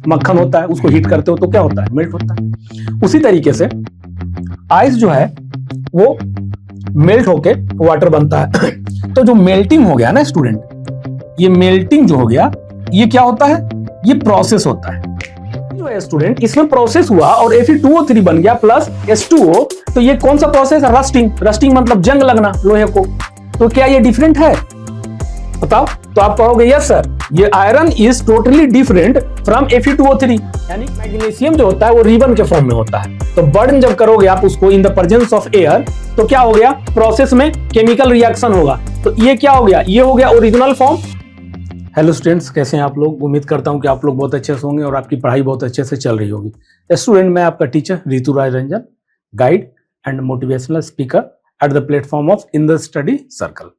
मक्खन होता है, उसको हीट करते हो तो क्या होता है, मेल्ट होता है। उसी तरीके से आइस जो है वो मेल्ट होके वाटर बनता है। तो जो मेल्टिंग हो गया ना स्टूडेंट, ये मेल्टिंग जो हो गया, ये क्या होता है, ये प्रोसेस होता है जो है स्टूडेंट, इसमें प्रोसेस हुआ और Fe2O3 बन गया प्लस H2O। तो ये कौन सा प्रोसेस है, रस्टिंग। रस्टिंग मतलब जंग लगना लोहे को। तो क्या ये डिफरेंट है, बताओ। तो आप कहोगे यस सर, ये iron is totally different from Fe2O3। यानी मैग्नीशियम जो होता है वो रिबन के फॉर्म में होता है। तो बर्न जब करोगे आप उसको इन द प्रेजेंस ऑफ एयर, तो क्या हो गया, प्रोसेस में केमिकल रिएक्शन होगा। तो ये क्या हो गया, ये हो गया ओरिजिनल फॉर्म। हेलो स्टूडेंट्स, कैसे हैं आप लोग। उम्मीद करता हूं कि आप लोग बहुत अच्छे से होंगे और आपकी पढ़ाई बहुत अच्छे से चल रही होगी। स्टूडेंट, मैं आपका teacher Ritu Rai Ranjan, guide and motivational speaker at the platform of in the study circle.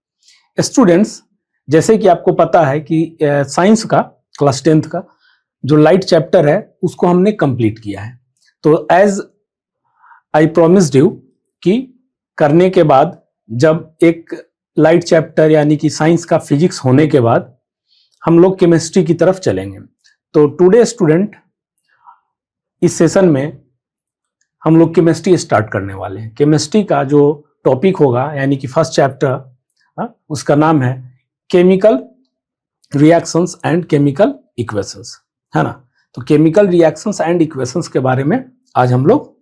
Students, जैसे कि आपको पता है कि साइंस का क्लास 10th का जो लाइट चैप्टर है उसको हमने कंप्लीट किया है। तो एज आई प्रॉमिस्ड यू कि करने के बाद जब एक लाइट चैप्टर यानी कि साइंस का फिजिक्स होने के बाद हम लोग केमिस्ट्री की तरफ चलेंगे। तो टुडे स्टूडेंट, इस सेशन में हम लोग केमिस्ट्री स्टार्ट करने वाले हैं। केमिस्ट्री का जो टॉपिक होगा यानी कि फर्स्ट चैप्टर, उसका नाम है chemical reactions and chemical equations, है ना। तो केमिकल रिएक्शंस एंड इक्वेशंस के बारे में आज हम लोग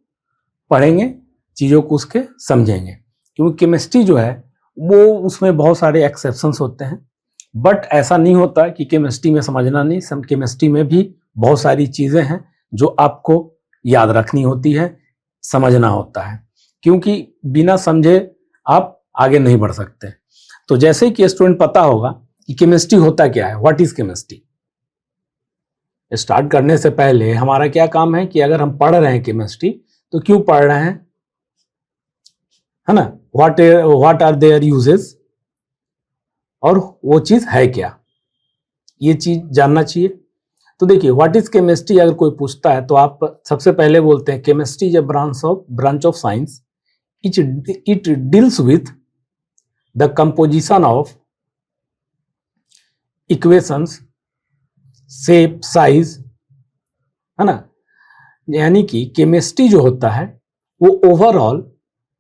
पढ़ेंगे, चीज़ों को उसके समझेंगे। क्योंकि केमिस्ट्री जो है वो उसमें बहुत सारे एक्सेप्शंस होते हैं, बट ऐसा नहीं होता कि केमिस्ट्री में समझना नहीं। केमिस्ट्री में भी बहुत सारी चीज़ें हैं जो आपको याद रखनी होती है, समझना होता है, क्योंकि बिना समझे आप आगे नहीं बढ़ सकते। तो जैसे कि स्टूडेंट पता होगा कि केमिस्ट्री होता क्या है, व्हाट इज केमिस्ट्री। स्टार्ट करने से पहले हमारा क्या काम है कि अगर हम पढ़ रहे हैं केमिस्ट्री तो क्यों पढ़ रहे हैं, है ना, व्हाट आर देयर यूजेस, और वो चीज है क्या, ये चीज जानना चाहिए। तो देखिए, व्हाट इज केमिस्ट्री अगर कोई पूछता है तो आप सबसे पहले बोलते हैं chemistry is a branch of science, it deals with the composition of equations, shape, size, है ना। यानी कि केमिस्ट्री जो होता है वो ओवरऑल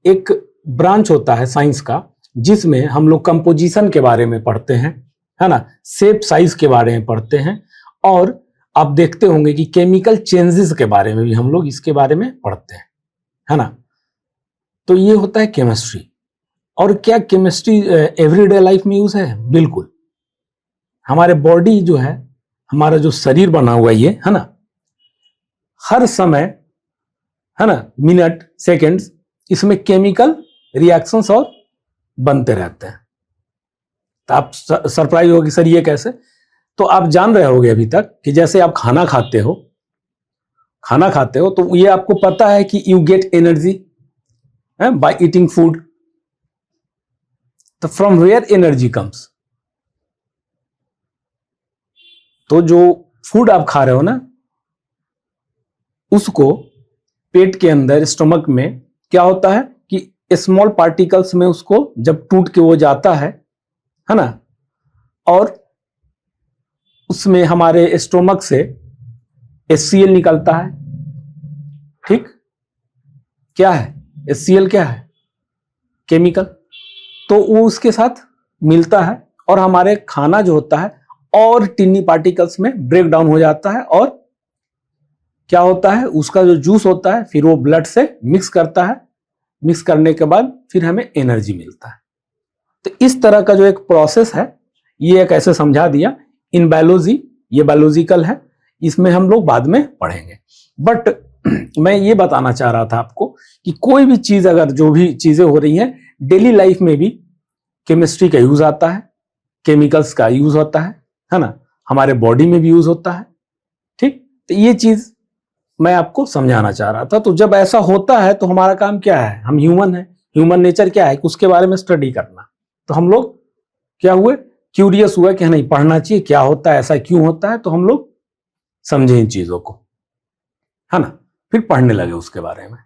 एक ब्रांच होता है साइंस का, जिसमें हम लोग कंपोजिशन के बारे में पढ़ते हैं, है ना, शेप साइज के बारे में पढ़ते हैं, और आप देखते होंगे कि केमिकल चेंजेस के बारे में भी हम लोग इसके बारे में पढ़ते हैं, है ना। तो ये होता है केमिस्ट्री। और क्या केमिस्ट्री एवरीडे लाइफ में यूज है? बिल्कुल। हमारे बॉडी जो है, हमारा जो शरीर बना हुआ ये, है ना, हर समय, है ना, मिनट, सेकेंड्स, इसमें केमिकल रिएक्शंस और बनते रहते हैं। तो आप सरप्राइज होगी सर ये कैसे। तो आप जान रहे होगे अभी तक कि जैसे आप खाना खाते हो तो ये आपको पता है कि you get energy by eating food. तो फ्रॉम वेयर एनर्जी कम्स, तो जो फूड आप खा रहे हो ना, उसको पेट के अंदर, स्टमक में क्या होता है कि स्मॉल पार्टिकल्स में उसको जब टूट के वो जाता है ना, और उसमें हमारे स्टोमक से HCl निकलता है। ठीक, क्या है HCl, क्या है, केमिकल। तो वो उसके साथ मिलता है और हमारे खाना जो होता है और टिनी पार्टिकल्स में ब्रेक डाउन हो जाता है, और क्या होता है, उसका जो जूस होता है फिर वो ब्लड से मिक्स करता है। मिक्स करने के बाद फिर हमें एनर्जी मिलता है। तो इस तरह का जो एक प्रोसेस है, ये एक ऐसे समझा दिया। इन बायोलॉजी, ये बायोलॉजिकल है, इसमें हम लोग बाद में पढ़ेंगे। बट मैं ये बताना चाह रहा था आपको कि कोई भी चीज, अगर जो भी चीजें हो रही हैं डेली लाइफ में भी केमिस्ट्री का यूज आता है, केमिकल्स का यूज होता है ना, हमारे बॉडी में भी यूज होता है। ठीक, तो ये चीज मैं आपको समझाना चाह रहा था। तो जब ऐसा होता है तो हमारा काम क्या है, हम ह्यूमन है, ह्यूमन नेचर क्या है, उसके बारे में स्टडी करना। तो हम लोग क्या हुए, क्यूरियस हुआ कि नहीं, पढ़ना चाहिए, क्या होता है, ऐसा क्यों होता है। तो हम लोग समझे इन चीजों को, है ना, फिर पढ़ने लगे उसके बारे में।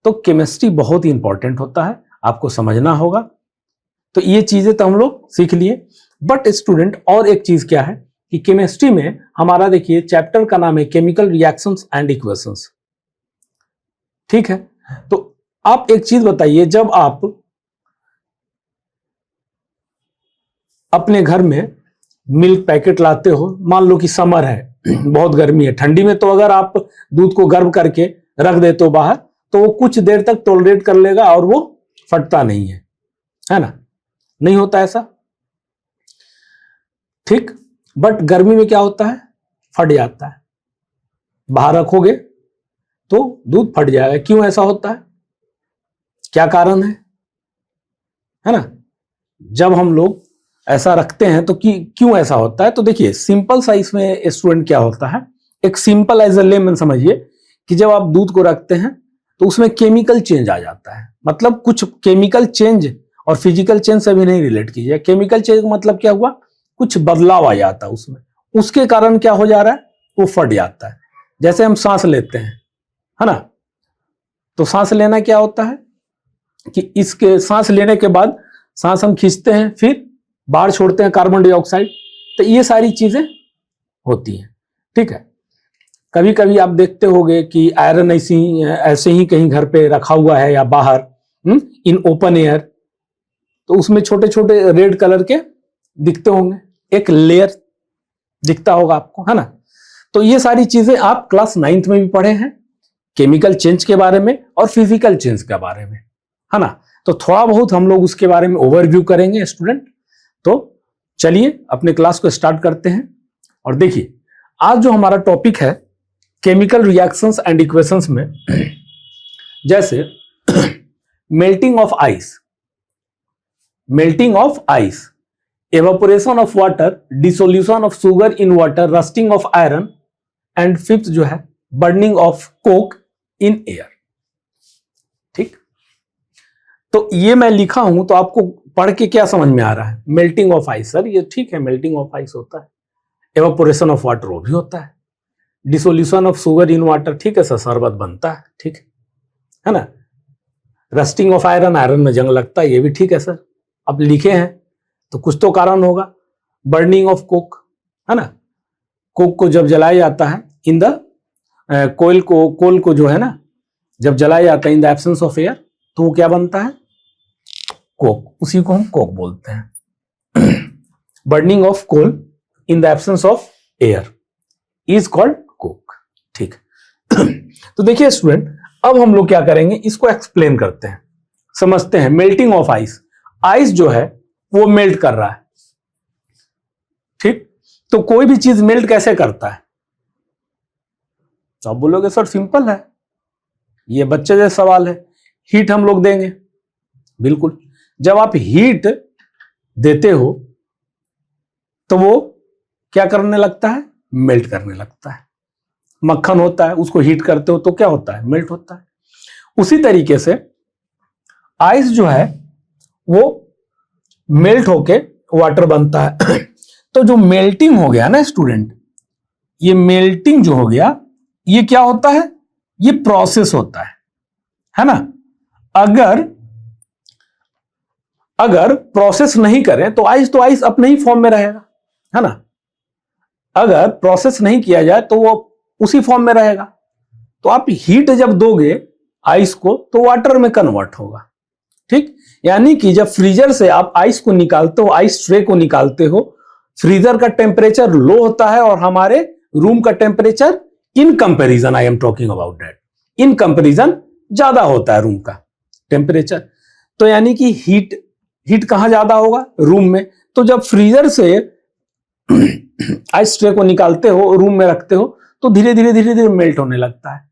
तो केमिस्ट्री बहुत ही इंपॉर्टेंट होता है, आपको समझना होगा। तो ये चीजें तो हम लोग सीख लिए। बट स्टूडेंट, और एक चीज क्या है कि केमिस्ट्री में हमारा देखिए चैप्टर का नाम है केमिकल रिएक्शंस एंड इक्वेशंस, ठीक है। तो आप एक चीज बताइए, जब आप अपने घर में मिल्क पैकेट लाते हो, मान लो कि समर है, बहुत गर्मी है, ठंडी में तो अगर आप दूध को गर्म करके रख देते हो बाहर तो वो कुछ देर तक टॉलरेट कर लेगा और वो फटता नहीं है ना, नहीं होता ऐसा, ठीक। बट गर्मी में क्या होता है, फट जाता है, बाहर रखोगे तो दूध फट जाएगा। क्यों ऐसा होता है, क्या कारण है ना। जब हम लोग ऐसा रखते हैं तो क्यों ऐसा होता है, तो देखिए सिंपल सा इसमें स्टूडेंट क्या होता है, एक सिंपल एज ए लेमन समझिए कि जब आप दूध को रखते हैं तो उसमें केमिकल चेंज आ जाता है, मतलब कुछ केमिकल चेंज और फिजिकल चेंज से भी नहीं रिलेट कीजिए। केमिकल चेंज मतलब क्या हुआ, कुछ बदलाव आ जाता है उसमें, उसके कारण क्या हो जा रहा है, वो फट जाता है। जैसे हम सांस लेते हैं, है ना, तो सांस लेना क्या होता है कि इसके सांस लेने के बाद सांस हम खींचते हैं, फिर बाहर छोड़ते हैं कार्बन डाइऑक्साइड, तो ये सारी चीजें होती हैं, ठीक है। कभी कभी आप देखते होंगे कि आयरन ऐसे ही कहीं घर पे रखा हुआ है या बाहर इन ओपन एयर, तो उसमें छोटे छोटे रेड कलर के दिखते होंगे, एक लेयर दिखता होगा आपको, है ना। तो ये सारी चीजें आप क्लास 9th में भी पढ़े हैं, केमिकल चेंज के बारे में और फिजिकल चेंज के बारे में, है ना। तो थोड़ा बहुत हम लोग उसके बारे में ओवरव्यू करेंगे स्टूडेंट। तो चलिए अपने क्लास को स्टार्ट करते हैं। और देखिए आज जो हमारा टॉपिक है केमिकल रिएक्शंस एंड इक्वेशंस में, जैसे melting of ice, evaporation of water, dissolution of sugar in water, rusting of iron and fifth जो है burning of coke in air, ठीक। तो ये मैं लिखा हूं तो आपको पढ़ के क्या समझ में आ रहा है, मेल्टिंग ऑफ आइस, सर ये ठीक है, मेल्टिंग ऑफ आइस होता है, एवापोरेशन ऑफ वाटर वो भी होता है, dissolution of sugar in water, ठीक है सर, शरबत बनता है, ठीक है ना, रस्टिंग ऑफ आयरन, आयरन में जंग लगता है, ये भी ठीक है सर। अब लिखे हैं तो कुछ तो कारण होगा, बर्निंग ऑफ कोक, है ना, कोक को जब जलाया जाता है इन द कोल को जो है ना, जब जलाया जाता है इन द एब्सेंस ऑफ एयर, तो वो क्या बनता है, कोक, उसी को हम कोक बोलते हैं। Burning of coal in the absence of air is called coke, ठीक। तो देखिए स्टूडेंट, अब हम लोग क्या करेंगे, इसको एक्सप्लेन करते हैं, समझते हैं। मेल्टिंग ऑफ आइस, आइस जो है वो मेल्ट कर रहा है, ठीक। तो कोई भी चीज मेल्ट कैसे करता है, तो आप बोलोगे सर सिंपल है, ये बच्चे जैसा सवाल है, हीट हम लोग देंगे, बिल्कुल। जब आप हीट देते हो तो वो क्या करने लगता है, मेल्ट करने लगता है। मक्खन होता है, उसको हीट करते हो तो क्या होता है, मेल्ट होता है। उसी तरीके से आइस जो है वो मेल्ट होके वाटर बनता है। तो जो मेल्टिंग हो गया ना स्टूडेंट, ये मेल्टिंग जो हो गया, ये क्या होता है, ये प्रोसेस होता है ना। अगर प्रोसेस नहीं करें तो आइस अपने ही फॉर्म में रहेगा, है ना। अगर प्रोसेस नहीं किया जाए तो वो उसी फॉर्म में रहेगा। तो आप हीट जब दोगे आइस को तो वाटर में कन्वर्ट होगा, ठीक। यानी कि जब फ्रीजर से आप आइस को निकालते हो, आइस ट्रे को निकालते हो, फ्रीजर का टेम्परेचर लो होता है और हमारे रूम का temperature in comparison, I am talking about that, in comparison ज्यादा होता है रूम का टेम्परेचर। तो यानी कि हीट कहां ज्यादा होगा, रूम में। तो जब फ्रीजर से आइस ट्रे को निकालते हो, रूम में रखते हो, तो धीरे धीरे मेल्ट होने लगता है।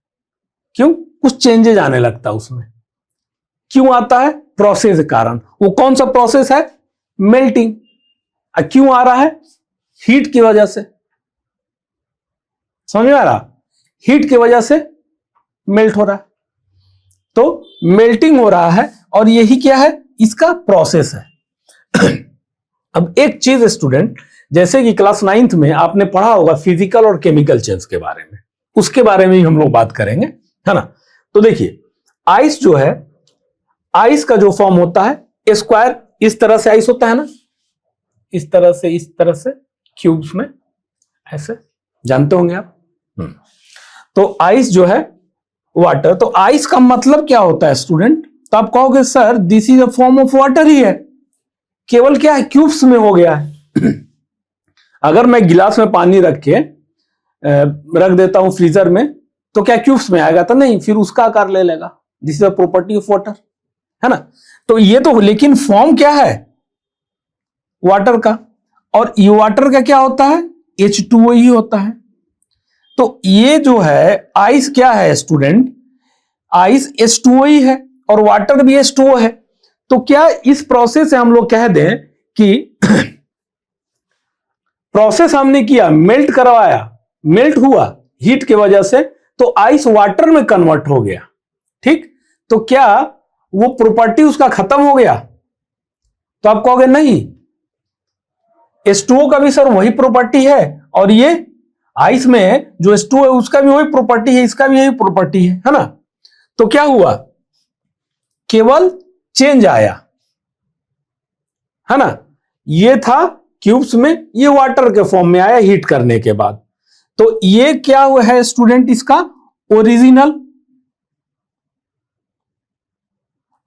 क्यों, कुछ चेंजेस आने लगता है उसमें। क्यों आता है, प्रोसेस के कारण। वो कौन सा प्रोसेस है, मेल्टिंग। क्यों आ रहा है, हीट की वजह से, समझ में आ रहा, हीट की वजह से मेल्ट हो रहा है। तो मेल्टिंग हो रहा है और यही क्या है, इसका प्रोसेस है। अब एक चीज स्टूडेंट, जैसे कि क्लास 9th में आपने पढ़ा होगा फिजिकल और केमिकल चेंज के बारे में, उसके बारे में ही हम लोग बात करेंगे, है ना। तो देखिए आइस जो है, आइस का जो फॉर्म होता है स्क्वायर, इस तरह से आइस होता है ना, इस तरह से क्यूब्स में ऐसे जानते होंगे आप। तो आइस जो है वाटर, तो आइस का मतलब क्या होता है स्टूडेंट? तो आप कहोगे sir this is a form of water ही है, केवल क्या है क्यूब्स में हो गया है। अगर मैं गिलास में पानी रख के रख देता हूं फ्रीजर में, तो क्या क्यूब्स में आएगा? तो नहीं, फिर उसका आकार ले लेगा। This is a property of water, है ना। तो ये तो, लेकिन फॉर्म क्या है वाटर का, और ये वाटर का क्या होता है? H2O ही होता है। तो ये जो है आइस क्या है स्टूडेंट? आइस H2O ही है और वाटर भी H2O है। तो क्या इस प्रोसेस से हम लोग कह दें कि प्रोसेस हमने किया, मेल्ट करवाया, मेल्ट हुआ हीट की वजह से, तो आइस वाटर में कन्वर्ट हो गया, ठीक। तो क्या वो प्रॉपर्टी उसका खत्म हो गया? तो आप कहोगे नहीं, H2O का भी सर वही प्रॉपर्टी है, और ये आइस में जो H2O है उसका भी वही प्रॉपर्टी है, इसका भी यही प्रॉपर्टी है ना। तो क्या हुआ, केवल चेंज आया, है ना। ये था क्यूब्स में, ये वाटर के फॉर्म में आया हीट करने के बाद। तो ये क्या हुआ है स्टूडेंट? इसका ओरिजिनल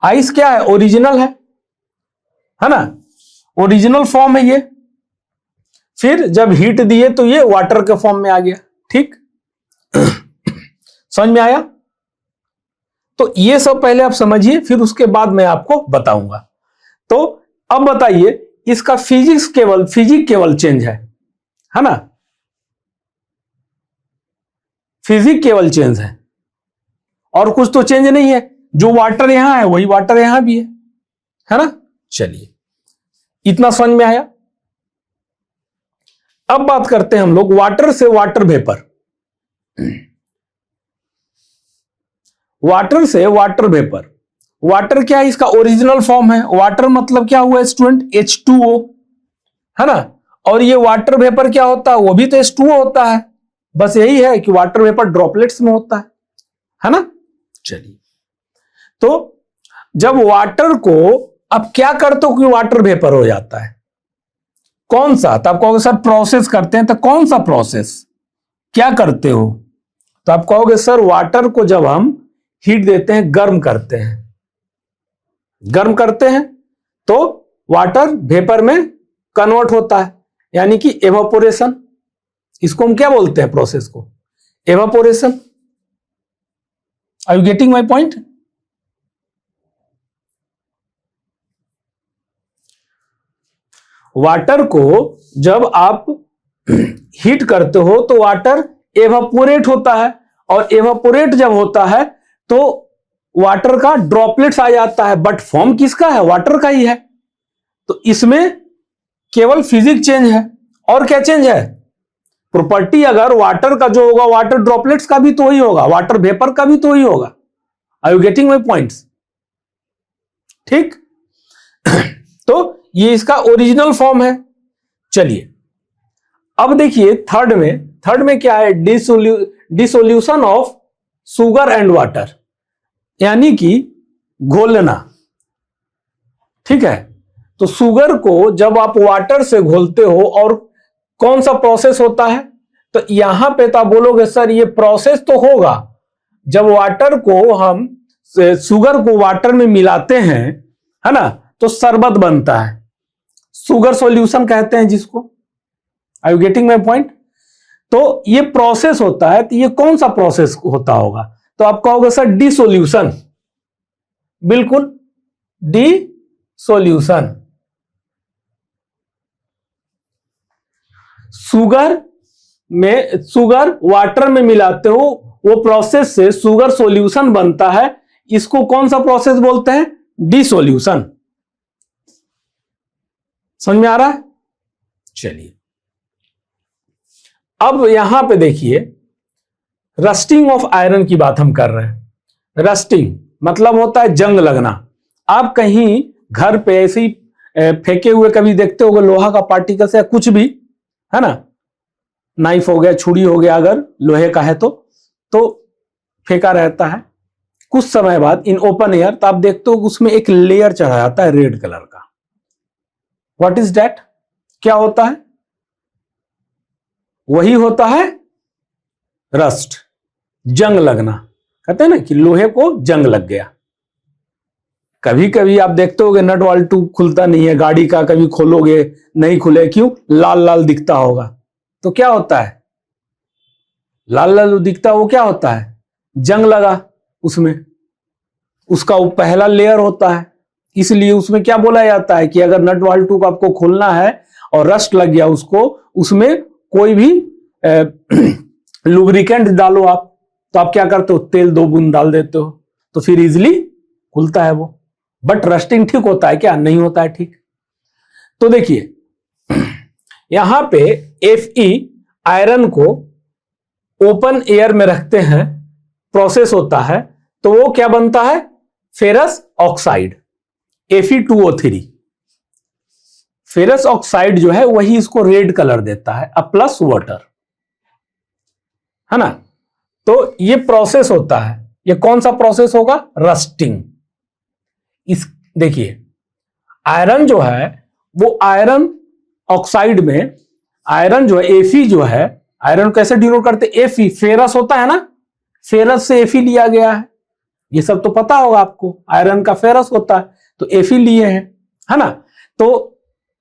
आइस क्या है? ओरिजिनल है ना, ओरिजिनल फॉर्म है ये। फिर जब हीट दिए तो ये वाटर के फॉर्म में आ गया, ठीक। समझ में आया? तो ये सब पहले आप समझिए, फिर उसके बाद मैं आपको बताऊंगा। तो अब बताइए, इसका फिजिक केवल चेंज है ना, फिजिक केवल चेंज है, और कुछ तो चेंज नहीं है। जो वाटर यहां है वही वाटर यहां भी है ना। चलिए, इतना समझ में आया। अब बात करते हैं हम लोग वाटर से वाटर वेपर। वाटर से वाटर वेपर, वाटर क्या है? इसका ओरिजिनल फॉर्म है। वाटर मतलब क्या हुआ स्टूडेंट? H2O, है ना। और ये वाटर वेपर क्या होता है? वो भी तो H2O होता है, बस यही है कि वाटर वेपर ड्रॉपलेट्स में होता है ना। चलिए, तो जब वाटर को अब क्या करते हो कि वाटर वेपर हो जाता है? कौन सा? तो आप कहोगे सर प्रोसेस करते हैं। तो कौन सा प्रोसेस, क्या करते हो? तो आप कहोगे सर वाटर को जब हम हीट देते हैं, गर्म करते हैं, गर्म करते हैं तो वाटर वेपर में कन्वर्ट होता है, यानी कि एवापोरेशन। इसको हम क्या बोलते हैं प्रोसेस को? Evaporation. Are you getting my point? Water को जब आप हीट करते हो तो वाटर एवापोरेट होता है, और एवापोरेट जब होता है तो वाटर का ड्रॉपलेट्स आ जाता है, बट फॉर्म किसका है? वाटर का ही है। तो इसमें केवल फिजिक चेंज है, और क्या चेंज है? प्रॉपर्टी। अगर वाटर का जो होगा, वाटर ड्रॉपलेट्स का भी तो वही होगा, वाटर वेपर का भी तो वही होगा। Are you getting my points? ठीक। तो ये इसका ओरिजिनल फॉर्म है। चलिए, अब देखिए थर्ड में क्या है? Dissolution of sugar and water, यानी कि घोलना, ठीक है। तो शुगर को जब आप वाटर से घोलते हो, और कौन सा प्रोसेस होता है? तो यहां पे तो आप बोलोगे सर ये प्रोसेस तो होगा जब वाटर को हम शुगर को वाटर में मिलाते हैं, है ना, तो शरबत बनता है, शुगर सॉल्यूशन कहते हैं जिसको। Are you getting my point? तो ये प्रोसेस होता है। तो ये कौन सा प्रोसेस होता होगा? तो आप कहोगे सर डिसोल्यूशन। बिल्कुल, डिसोल्यूशन। शुगर वाटर में मिलाते हो, वो प्रोसेस से शुगर सॉल्यूशन बनता है। इसको कौन सा प्रोसेस बोलते हैं? डिसोल्यूशन। समझ में आ रहा है? चलिए, अब यहां पे देखिए, रस्टिंग ऑफ आयरन की बात हम कर रहे हैं। रस्टिंग मतलब होता है जंग लगना। आप कहीं घर पे ऐसे ही फेंके हुए कभी देखते होगे लोहा का पार्टिकल्स या कुछ भी, है ना, नाइफ हो गया, छुरी हो गया, अगर लोहे का है तो फेंका रहता है। कुछ समय बाद इन ओपन एयर तो आप देखते हो उसमें एक लेयर चढ़ा जाता है रेड कलर का। What is that? क्या होता है? वही होता है रस्ट, जंग लगना। कहते हैं ना कि लोहे को जंग लग गया। कभी कभी आप देखते होगे नट वाल्टू खुलता नहीं है गाड़ी का, कभी खोलोगे नहीं खुले, क्यों? लाल लाल दिखता होगा। तो क्या होता है? लाल लाल जो दिखता है वो क्या होता है? जंग लगा उसमें, उसका वो पहला लेयर होता है। इसलिए उसमें क्या बोला जाता है कि अगर नट वाल्टू को आपको खोलना है और रस्ट लग गया उसको, उसमें कोई भी लुब्रिकेंट डालो आप, तो आप क्या करते हो? तेल 2 बूंद डाल देते हो, तो फिर इजिली खुलता है वो। बट रस्टिंग ठीक होता है क्या? नहीं होता है ठीक। तो देखिए यहां पे Fe आयरन को ओपन एयर में रखते हैं, प्रोसेस होता है, तो वो क्या बनता है? Ferrous oxide, Fe2O3। Ferrous oxide जो है वही इसको रेड कलर देता है, प्लस वाटर, है ना। तो ये प्रोसेस होता है। ये कौन सा प्रोसेस होगा? रस्टिंग। इस देखिए आयरन जो है वो आयरन ऑक्साइड में, आयरन जो है Fe जो है, आयरन कैसे डिनोट करते? Fe, फेरस होता है ना, फेरस से Fe लिया गया है। ये सब तो पता होगा आपको, आयरन का फेरस होता है, तो Fe लिए हैं, है ना। तो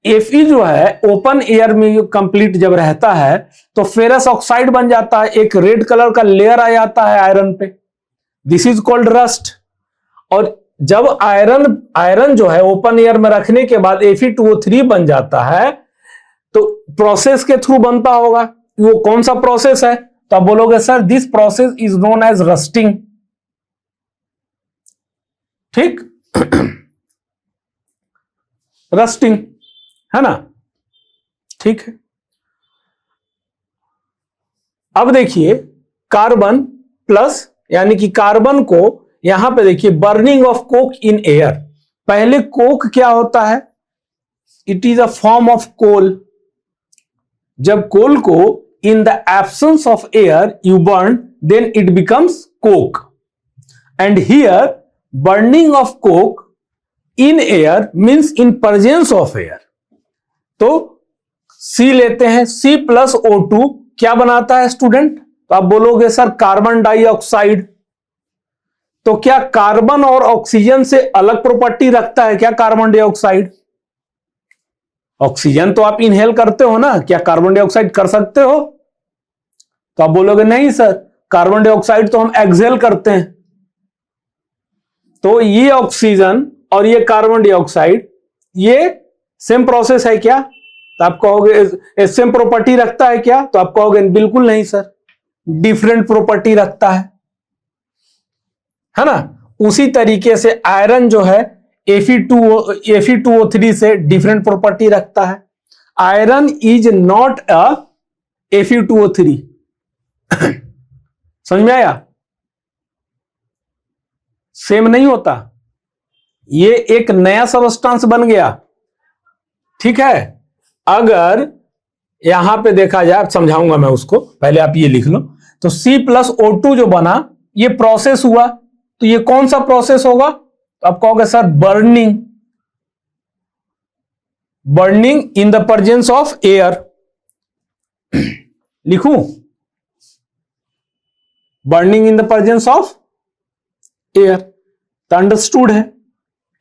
Fe जो है ओपन एयर में कंप्लीट जब रहता है तो फेरस ऑक्साइड बन जाता है, एक रेड कलर का लेयर आ जाता है आयरन पे, दिस इज कॉल्ड रस्ट। और जब आयरन जो है ओपन एयर में रखने के बाद Fe2O3 बन जाता है, तो प्रोसेस के थ्रू बनता होगा। वो कौन सा प्रोसेस है? तो आप बोलोगे sir this process is known as rusting. ठीक रस्टिंग, है ना। ठीक है। अब देखिए कार्बन प्लस, यानी कि कार्बन को यहां पे देखिए burning of coke in air. पहले कोक क्या होता है? It is a form of coal. जब कोल को in the absence of air you burn, then it becomes coke. And here burning of coke in air means in presence of air. तो C लेते हैं, C+O2 क्या बनाता है student? तो आप बोलोगे सर कार्बन डाइऑक्साइड। तो क्या कार्बन और ऑक्सीजन से अलग प्रॉपर्टी रखता है क्या कार्बन डाइऑक्साइड? ऑक्सीजन तो आप इनहेल करते हो ना, क्या कार्बन डाइऑक्साइड कर सकते हो? तो आप बोलोगे नहीं सर, कार्बन डाइऑक्साइड तो हम एक्सहेल करते हैं। तो ये ऑक्सीजन और ये कार्बन डाइऑक्साइड ये सेम प्रोसेस है क्या? तो आप कहोगे सेम प्रॉपर्टी रखता है क्या? तो आप कहोगे बिल्कुल नहीं सर, डिफरेंट प्रॉपर्टी रखता है ना। उसी तरीके से आयरन जो है Fe2O3 से डिफरेंट प्रॉपर्टी रखता है। Iron is not a Fe2O3। समझ में आया? सेम नहीं होता, ये एक नया सबस्टेंस बन गया। ठीक है। अगर यहां पे देखा जाए, समझाऊंगा मैं उसको, पहले आप ये लिख लो। तो C+O2 जो बना, ये प्रोसेस हुआ, तो ये कौन सा प्रोसेस होगा? तो आप कहोगे sir burning, burning in the presence of air. लिखूं burning in the presence of air. तो अंडरस्टूड है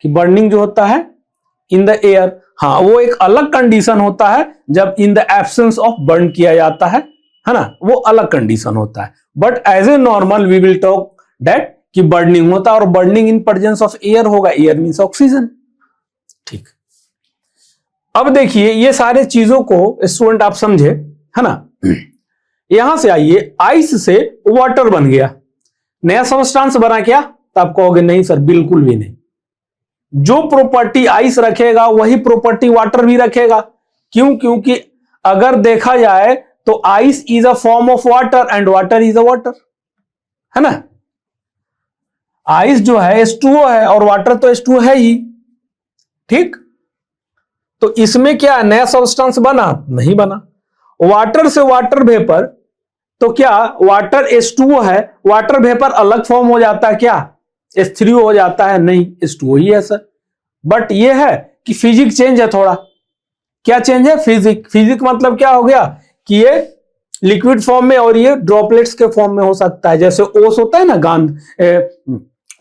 कि बर्निंग जो होता है इन द एयर, हाँ वो एक अलग कंडीशन होता है जब in the absence of burn किया जाता है ना, वो अलग कंडीशन होता है। But as a normal we will talk that कि बर्निंग होता है, और burning in presence of air होगा, एयर मींस ऑक्सीजन। ठीक। अब देखिए ये सारे चीजों को स्टूडेंट आप समझे, है ना। यहां से आइए, आइस से वाटर बन गया, नया सबस्टेंस बना क्या? तो आप कहोगे नहीं सर, बिल्कुल भी नहीं। जो प्रॉपर्टी आइस रखेगा वही प्रॉपर्टी वाटर भी रखेगा। क्यों? क्योंकि अगर देखा जाए तो ice is a form of water and water is a water, है ना। आइस जो है H2O है और वाटर तो H2O है ही। ठीक। तो इसमें क्या नया सब्सटेंस बना? नहीं बना। वाटर से वाटर वेपर, तो क्या वाटर H2O है, वाटर वेपर अलग फॉर्म हो जाता है क्या? H3O हो जाता है? नहीं, H2O ही है सर। बट ये है कि फिजिक्स चेंज है थोड़ा। क्या चेंज है? फिजिक। फिजिक मतलब क्या हो गया कि ये लिक्विड फॉर्म में और ये ड्रॉपलेट्स के फॉर्म में हो सकता है। जैसे ओस होता है ना,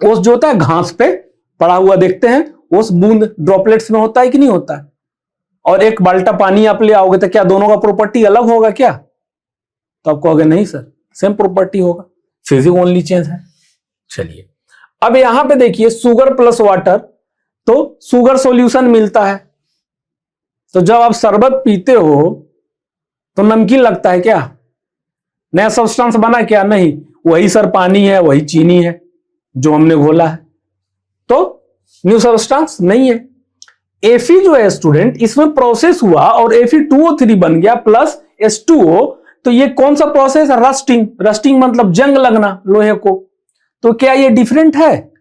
ओस जो होता है घास पे पड़ा हुआ देखते हैं, ओस बूंद ड्रॉपलेट्स में होता है कि नहीं होता है। और एक बाल्टा पानी आप ले आओगे तो क्या दोनों का प्रॉपर्टी अलग होगा क्या? तो आप कहोगे नहीं सर, सेम प्रॉपर्टी होगा, फिजिक्स ओनली चेंज है। चलिए अब यहां पे देखिए शुगर प्लस वाटर, तो शुगर सॉल्यूशन मिलता है। तो जब आप शरबत पीते हो तो नमकीन लगता है क्या? नया सब्सटेंस बना क्या? नहीं, वही सर पानी है, वही चीनी है जो हमने घोला है, तो न्यू सब्सटेंस नहीं है। Fe जो है स्टूडेंट, इसमें प्रोसेस हुआ और Fe2O3 बन गया प्लस H2O। तो ये कौन सा प्रोसेस है? रस्टिंग। रस्टिंग मतलब जंग लगना लोहे को। तो क्या ये डिफरेंट है?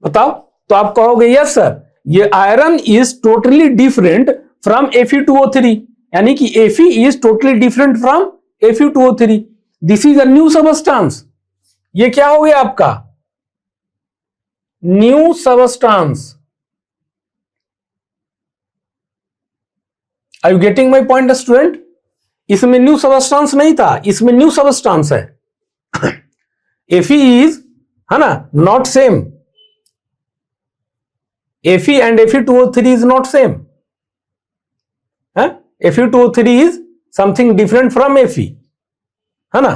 बताओ। तो आप कहोगे यस सर, ये iron is totally different from Fe2O3, यानी कि Fe is totally different from Fe2O3। This is a new substance. ये क्या हो गया आपका? New substance. Are you getting my point student? इसमें न्यू सबस्टेंस नहीं था, इसमें न्यू सबस्टेंस है। Fe इज, है ना, not same. Fe and Fe2O3 is not same. Fe2O3 is something different from Fe, है ना।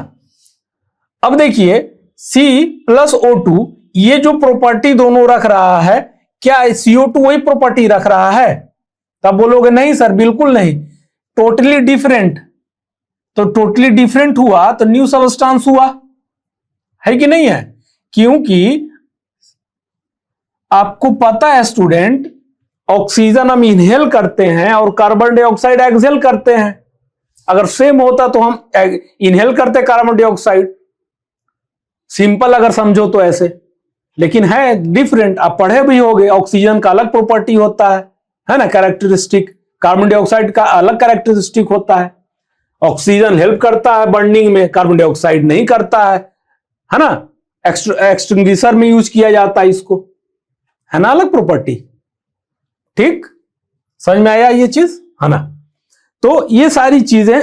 अब देखिए C प्लस O2, ये जो प्रॉपर्टी दोनों रख रहा है, क्या CO2 वही प्रॉपर्टी रख रहा है? तब बोलोगे नहीं सर, बिल्कुल नहीं, टोटली डिफरेंट। तो टोटली डिफरेंट हुआ तो न्यू सबस्टेंस हुआ, है कि नहीं है? क्योंकि आपको पता है स्टूडेंट, ऑक्सीजन हम इनहेल करते हैं और कार्बन डाइऑक्साइड एक्सहेल करते हैं। अगर सेम होता तो हम इनहेल करते कार्बन डाइऑक्साइड, सिंपल अगर समझो तो ऐसे। लेकिन है डिफरेंट, आप पढ़े भी होंगे, ऑक्सीजन का अलग प्रॉपर्टी होता है ना, कैरेक्टरिस्टिक। कार्बन डाइऑक्साइड का अलग कैरेक्टरिस्टिक होता है। ऑक्सीजन हेल्प करता है बर्निंग में, कार्बन डाइऑक्साइड नहीं करता है ना। एक्सटिंग्विशर में यूज किया जाता है इसको, है ना, अलग प्रॉपर्टी। ठीक, समझ में आया ये चीज, है ना। तो ये सारी चीजें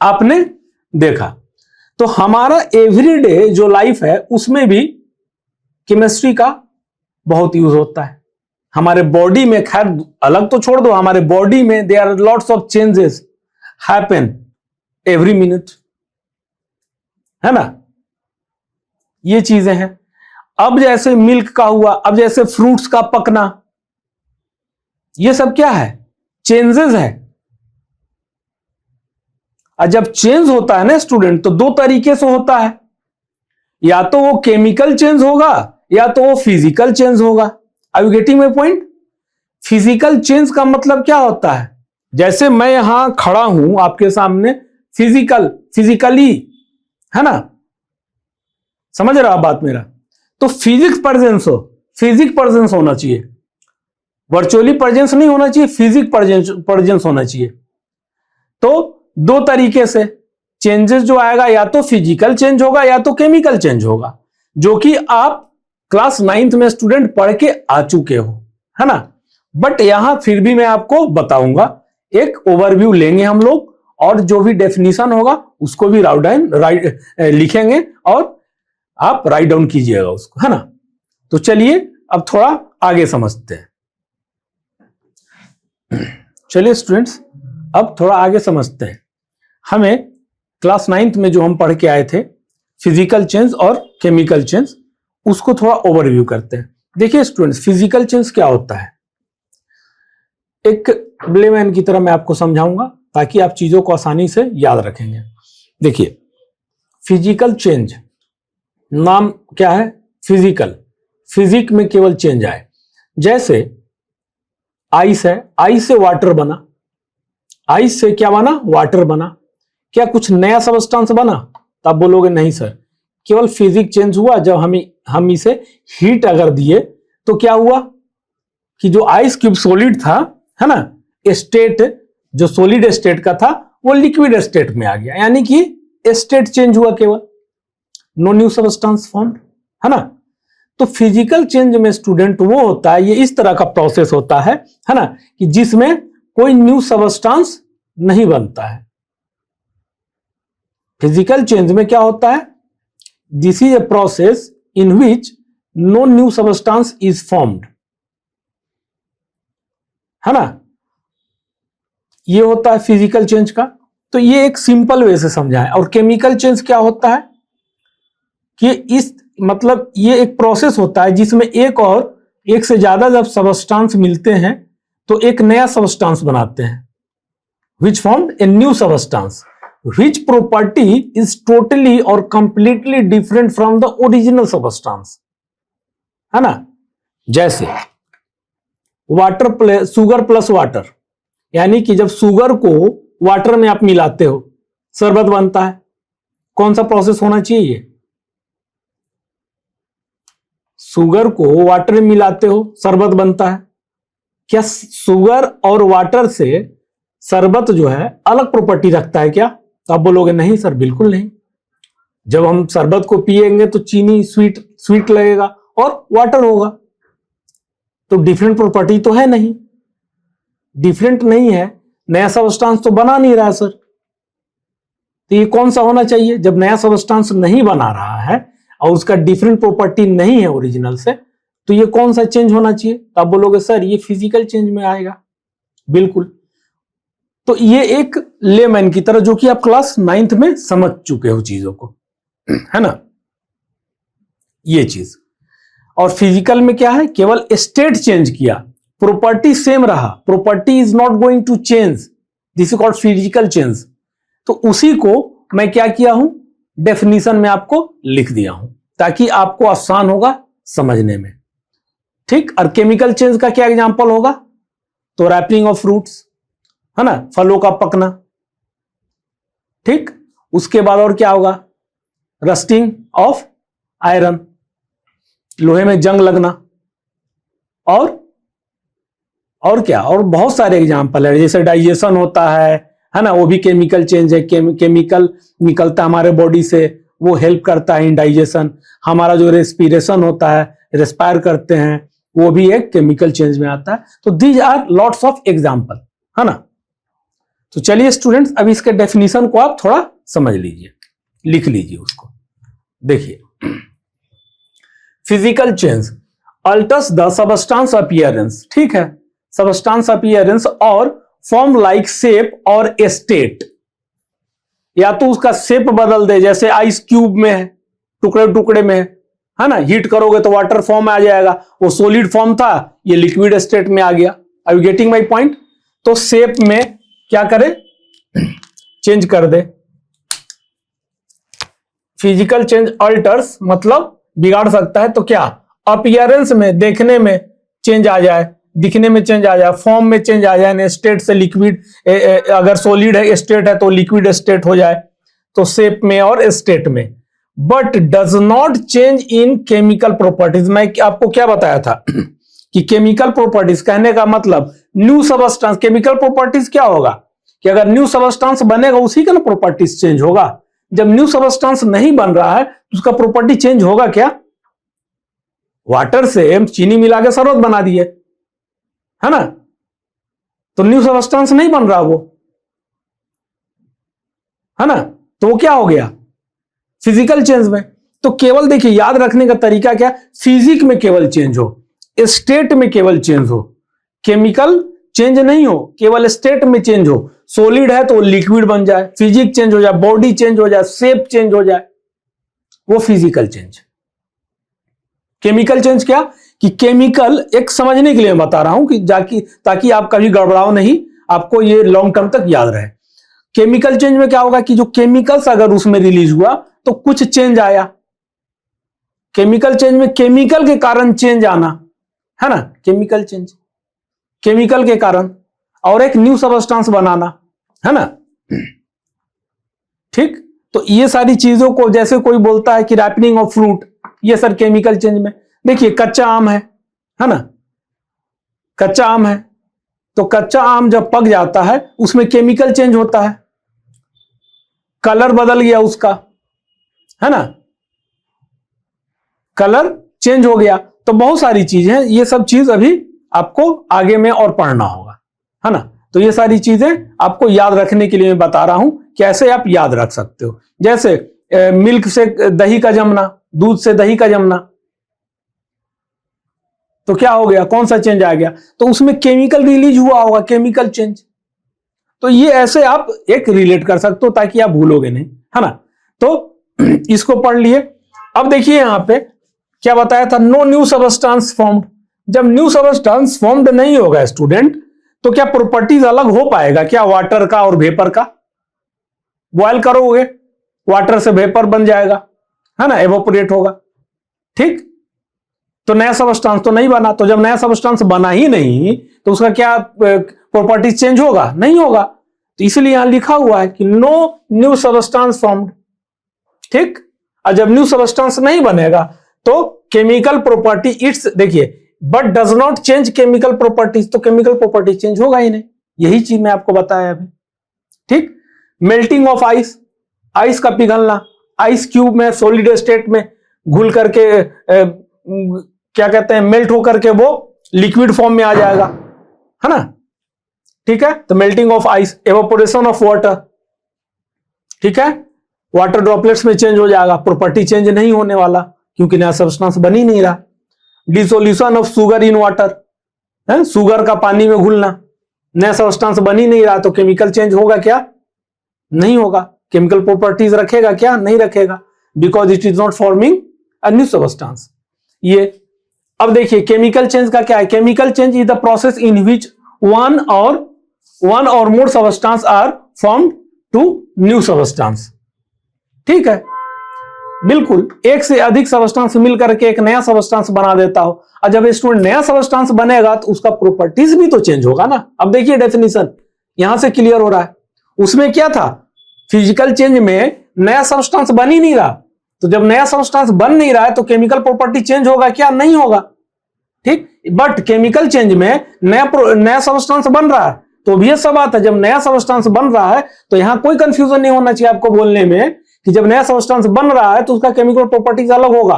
आपने देखा। तो हमारा एवरीडे जो लाइफ है उसमें भी केमिस्ट्री का बहुत यूज होता है। हमारे बॉडी में, खैर अलग तो छोड़ दो, हमारे बॉडी में there are lots of changes happen every minute, है ना। ये चीजें हैं। अब जैसे मिल्क का हुआ, अब जैसे फ्रूट्स का पकना, ये सब क्या है? चेंजेस है। और जब चेंज होता है ना स्टूडेंट, तो दो तरीके से होता है, या तो वो केमिकल चेंज होगा या तो वो फिजिकल चेंज होगा। Are you getting my point? Physical change का मतलब क्या होता है? जैसे मैं यहां खड़ा हूं आपके सामने, फिजिकली, है ना, समझ रहा बात मेरा? तो फिजिक्स प्रेजेंस होना चाहिए, वर्चुअली प्रेजेंस नहीं होना चाहिए, फिजिक्स प्रेजेंस होना चाहिए। तो दो तरीके से चेंजेस जो आएगा, या तो फिजिकल चेंज होगा या तो केमिकल चेंज होगा, जो कि आप क्लास 9th में स्टूडेंट पढ़ के आ चुके हो, है ना। बट यहां फिर भी मैं आपको बताऊंगा, एक ओवरव्यू लेंगे हम लोग, और जो भी डेफिनेशन होगा उसको भी लिखेंगे और आप राइट डाउन कीजिएगा उसको, है ना। तो चलिए अब थोड़ा आगे समझते हैं। चलिए स्टूडेंट्स, अब थोड़ा आगे समझते हैं। हमें क्लास 9th में जो हम पढ़ के आए थे, फिजिकल चेंज और केमिकल चेंज, उसको थोड़ा ओवरव्यू करते हैं। देखिए स्टूडेंट्स, फिजिकल चेंज क्या होता है, एक ब्लेमैन की तरह मैं आपको समझाऊंगा ताकि आप चीजों को आसानी से याद रखेंगे। देखिए फिजिकल चेंज, नाम क्या है? फिजिकल। फिजिक में केवल चेंज आए। जैसे आइस है, आइस से वाटर बना, आइस से क्या बना? वाटर बना। क्या कुछ नया सबस्टेंस बना? तो आप बोलोगे नहीं सर, केवल फिजिक चेंज हुआ जब हम इसे हीट अगर दिए तो क्या हुआ कि जो आइस क्यूब सॉलिड था, है ना, स्टेट जो सॉलिड स्टेट का था वो लिक्विड स्टेट में आ गया, यानी कि स्टेट चेंज हुआ, केवल नो न्यू सबस्टेंस फॉर्म्ड, है ना। तो फिजिकल चेंज में स्टूडेंट वो होता है, ये इस तरह का प्रोसेस होता है ना, कि जिसमें कोई न्यू सबस्टेंस नहीं बनता है, फिजिकल चेंज में क्या होता है? This is a process in which no new substance is formed, है ना? ये होता है फिजिकल चेंज का। तो ये एक सिंपल वे से समझाएं। और केमिकल चेंज क्या होता है कि इस मतलब ये एक प्रोसेस होता है जिसमें एक से ज्यादा जब सबस्टांस मिलते हैं तो एक नया सबस्टांस बनाते हैं, which formed a new substance which property is totally or completely different from the original substance, है ना? जैसे शुगर प्लस वाटर, यानी कि जब शुगर को वाटर में आप मिलाते हो शरबत बनता है। कौन सा प्रोसेस होना चाहिए? शुगर को वाटर में मिलाते हो शरबत बनता है। क्या शुगर और वाटर से शरबत जो है अलग प्रॉपर्टी रखता है क्या? तो आप बोलोगे नहीं सर, बिल्कुल नहीं। जब हम शरबत को पिएंगे तो चीनी स्वीट लगेगा और वाटर होगा, तो डिफरेंट प्रॉपर्टी तो है नहीं, डिफरेंट नहीं है, नया सबस्टांस तो बना नहीं रहा सर। तो ये कौन सा होना चाहिए? जब नया सबस्टांस नहीं बना रहा है और उसका डिफरेंट प्रॉपर्टी नहीं है ओरिजिनल से, तो ये कौन सा चेंज होना चाहिए? तो आप बोलोगे सर ये फिजिकल चेंज में आएगा। बिल्कुल। तो ये एक लेमैन की तरह, जो कि आप क्लास 9th में समझ चुके हो चीजों को, है ना? ये चीज। और फिजिकल में क्या है? केवल स्टेट चेंज किया, प्रॉपर्टी सेम रहा, property is not going to change, this is called physical change. तो उसी को मैं क्या किया हूं? डेफिनेशन में आपको लिख दिया हूं ताकि आपको आसान होगा समझने में। ठीक। और केमिकल चेंज का क्या एग्जांपल होगा? तो रैपनिंग ऑफ फ्रूट्स, है ना, फलों का पकना। ठीक। उसके बाद और क्या होगा? रस्टिंग ऑफ आयरन, लोहे में जंग लगना। और क्या? और बहुत सारे एग्जांपल है, जैसे डाइजेशन होता है ना, वो भी केमिकल चेंज है। केमिकल निकलता है हमारे बॉडी से, वो हेल्प करता है इन डाइजेशन। हमारा जो रेस्पिरेशन होता है, रेस्पायर करते हैं, वो भी एक केमिकल चेंज में आता है। तो these are lots of example, है ना? तो चलिए स्टूडेंट्स, अब इसके डेफिनेशन को आप थोड़ा समझ लीजिए, लिख लीजिए उसको। देखिए, physical change altars the substance appearance, ठीक है, सबस्टांस अपीयरेंस और फॉर्म लाइक शेप और स्टेट। या तो उसका शेप बदल दे, जैसे आइस क्यूब में है, टुकड़े टुकड़े में है ना, हीट करोगे तो वाटर फॉर्म में आ जाएगा, वो सॉलिड फॉर्म था, ये लिक्विड स्टेट में आ गया। Are you getting my point? तो शेप में क्या करे? चेंज कर दे। फिजिकल चेंज अल्टर्स मतलब बिगाड़ सकता है, तो क्या? अपीयरेंस में, देखने में चेंज आ जाए, दिखने में चेंज आ जाए, फॉर्म में चेंज आ जाए, स्टेट से लिक्विड, अगर सॉलिड है स्टेट है तो लिक्विड स्टेट हो जाए, तो शेप में और स्टेट में। But does not change in chemical properties. मैं आपको क्या बताया था कि केमिकल प्रॉपर्टीज कहने का मतलब न्यू सबस्टांस। केमिकल प्रॉपर्टीज क्या होगा कि अगर न्यू सबस्टांस बनेगा उसी का ना प्रॉपर्टीज चेंज होगा। जब न्यू सबस्टांस नहीं बन रहा है तो उसका प्रॉपर्टी चेंज होगा क्या? वाटर से चीनी मिला के शरबत बना दिए, है ना, तो न्यू सबस्टांस नहीं बन रहा वो, है ना, तो वो क्या हो गया? फिजिकल चेंज में। तो केवल देखिए, याद रखने का तरीका क्या? फिजिक में केवल चेंज हो, स्टेट में केवल चेंज हो, केमिकल चेंज नहीं हो, केवल स्टेट में चेंज हो। सॉलिड है तो लिक्विड बन जाए, फिजिक चेंज हो जाए, बॉडी चेंज हो जाए, शेप चेंज हो जाए, वो फिजिकल चेंज। केमिकल चेंज क्या? कि केमिकल, एक समझने के लिए मैं बता रहा हूं कि ताकि आप कभी गड़बड़ाओ नहीं, आपको ये लॉन्ग टर्म तक याद रहे। केमिकल चेंज में क्या होगा कि जो केमिकल्स अगर उसमें रिलीज हुआ तो कुछ चेंज आया। केमिकल चेंज में केमिकल के कारण चेंज आना, है ना, केमिकल चेंज, केमिकल के कारण, और एक न्यू सबस्टांस बनाना, है ना। ठीक। तो ये सारी चीजों को, जैसे कोई बोलता है कि रैपनिंग ऑफ फ्रूट, ये सर केमिकल चेंज में। देखिए, कच्चा आम है ना, कच्चा आम है, तो कच्चा आम जब पक जाता है उसमें केमिकल चेंज होता है, कलर बदल गया उसका, है ना, कलर चेंज हो गया। तो बहुत सारी चीजें हैं, ये सब चीज अभी आपको आगे में और पढ़ना होगा, है ना। तो ये सारी चीजें आपको याद रखने के लिए मैं बता रहा हूं कैसे आप याद रख सकते हो। जैसे मिल्क से दही का जमना, दूध से दही का जमना, तो क्या हो गया, कौन सा चेंज आ गया, तो उसमें केमिकल रिलीज हुआ होगा, केमिकल चेंज। तो ये ऐसे आप एक रिलेट कर सकते हो ताकि आप भूलोगे नहीं, है ना। तो इसको पढ़ लिए। अब देखिए यहां पे क्या बताया था, नो न्यू सबस्टांस फॉर्म्ड। जब न्यू सबस्टांस फॉर्म्ड नहीं होगा स्टूडेंट, तो क्या प्रॉपर्टीज अलग हो पाएगा क्या वाटर का और वेपर का। बॉयल करोगे, वाटर से वेपर बन जाएगा, है ना, एवोपोरेट होगा, ठीक। तो नया सबस्टांस तो नहीं बना। तो जब नया सबस्टांस बना ही नहीं, तो उसका क्या प्रॉपर्टीज चेंज होगा, नहीं होगा। तो इसलिए यहां लिखा हुआ है कि नो न्यू सबस्टांस फॉर्म्ड, ठीक। और जब न्यू सबस्टांस नहीं बनेगा तो केमिकल प्रॉपर्टी इट्स, देखिए, but does not change chemical properties, तो केमिकल प्रॉपर्टी चेंज होगा ही नहीं। यही चीज मैं आपको बताया अभी, ठीक। मेल्टिंग ऑफ आइस, आइस का पिघलना, आइस क्यूब में सॉलिड स्टेट में घुल करके क्या कहते हैं, मेल्ट होकर के वो लिक्विड फॉर्म में आ जाएगा, है ना, ठीक है। तो melting of ice, evaporation of water, ठीक है, वाटर ड्रॉपलेट्स में चेंज हो जाएगा, प्रॉपर्टी चेंज नहीं होने वाला क्योंकि नया सब्सटेंस बन ही नहीं रहा। Dissolution of sugar in water, है, शुगर का पानी में घुलना, नया सब्सटेंस बन ही नहीं रहा, तो केमिकल चेंज होगा क्या, नहीं होगा। केमिकल प्रॉपर्टीज रखेगा क्या, नहीं रखेगा, because it is not forming a new substance. ये अब देखिए केमिकल चेंज का क्या है, chemical change is the process in which one or more substance are formed to new substance, ठीक है, बिल्कुल, एक से अधिक सब्सटेंस मिलकर के एक नया सब्सटेंस बना देता हो। और जब स्टूडेंट नया सब्सटेंस बनेगा तो उसका प्रॉपर्टीज भी तो चेंज होगा ना। अब देखिए डेफिनेशन यहां से क्लियर हो रहा है। उसमें क्या था, फिजिकल चेंज में नया सब्सटेंस बन ही नहीं रहा, तो जब नया सब्सटेंस बन नहीं रहा है तो केमिकल प्रॉपर्टी चेंज होगा क्या, नहीं होगा, ठीक। बट केमिकल चेंज में नया सब्सटेंस बन रहा है, तो भी सब बात है, जब नया सब्सटेंस बन रहा है तो यहां कोई कंफ्यूजन नहीं होना चाहिए आपको बोलने में कि जब नया सब्सटेंस बन रहा है तो उसका केमिकल प्रॉपर्टीज अलग होगा।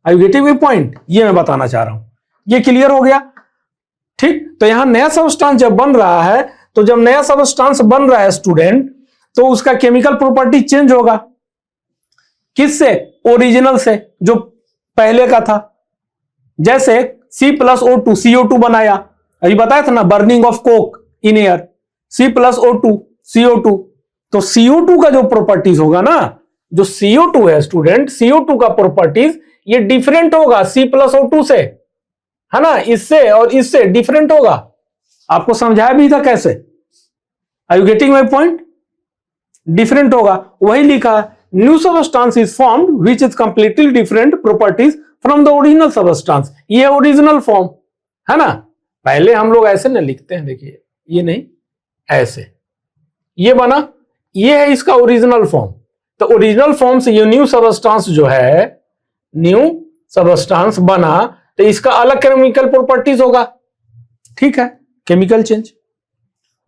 आई यू गेटिंग माय पॉइंट, ये मैं बताना चाह रहा हूं, ये क्लियर हो गया, ठीक। तो यहां नया सब्सटेंस जब बन रहा है, तो जब नया सब्सटेंस बन रहा है स्टूडेंट, तो उसका केमिकल प्रॉपर्टी चेंज होगा, किससे, ओरिजिनल से, जो पहले का था। जैसे C+O2, CO2 बनाया, अभी बताया था ना, burning of coke in air, C+O2, CO2, तो CO2 का जो प्रॉपर्टीज होगा ना, जो CO2 है स्टूडेंट, CO2 का प्रॉपर्टीज ये डिफरेंट होगा C+O2 से, है ना, इससे और इससे डिफरेंट होगा। आपको समझाया भी था कैसे, are you getting my point, different होगा। वही लिखा है, new substance is formed which is completely different properties from the original substance. ये ओरिजिनल फॉर्म है ना, पहले हम लोग ऐसे ना लिखते हैं, देखिए ये नहीं, ऐसे ये बना, ये है इसका ओरिजिनल फॉर्म। तो ओरिजिनल फॉर्म से ये न्यू सबस्टेंस जो है, न्यू सबस्टेंस बना, तो इसका अलग केमिकल प्रॉपर्टीज होगा, ठीक है, chemical change.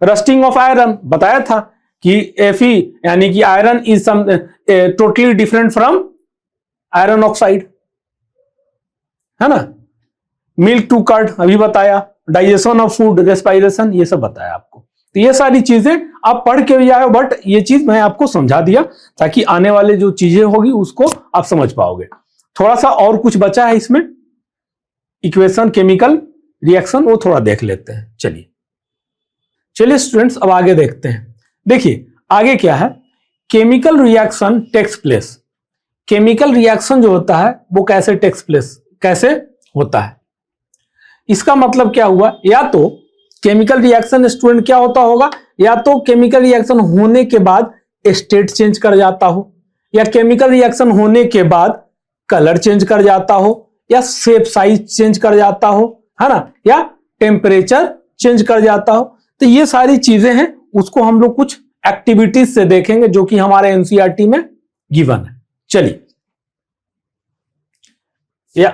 Rusting of iron बताया था कि Fe यानी कि iron is some totally different from iron oxide, है ना। मिल्क टू कर्ड अभी बताया, डाइजेशन ऑफ फूड, रेस्पिरेशन, ये सब बताया आपको। तो ये सारी चीजें आप पढ़ के भी आए, बट ये चीज मैं आपको समझा दिया ताकि आने वाले जो चीजें होगी उसको आप समझ पाओगे। थोड़ा सा और कुछ बचा है इसमें, इक्वेशन, केमिकल रिएक्शन, वो थोड़ा देख लेते हैं। चलिए स्टूडेंट्स अब आगे देखते हैं। देखिए आगे क्या है, chemical reaction takes place. Chemical reaction जो होता है वो कैसे टेक्स प्लेस, कैसे होता है, इसका मतलब क्या हुआ, या तो केमिकल रिएक्शन स्टूडेंट क्या होता होगा, या तो केमिकल रिएक्शन होने के बाद स्टेट चेंज कर जाता हो, या केमिकल रिएक्शन होने के बाद कलर चेंज कर जाता हो, या शेप साइज चेंज कर जाता हो, है ना, या टेम्परेचर चेंज कर जाता हो। तो ये सारी चीजें हैं, उसको हम लोग कुछ एक्टिविटीज से देखेंगे जो कि हमारे एनसीईआरटी में गिवन है। चलिए, या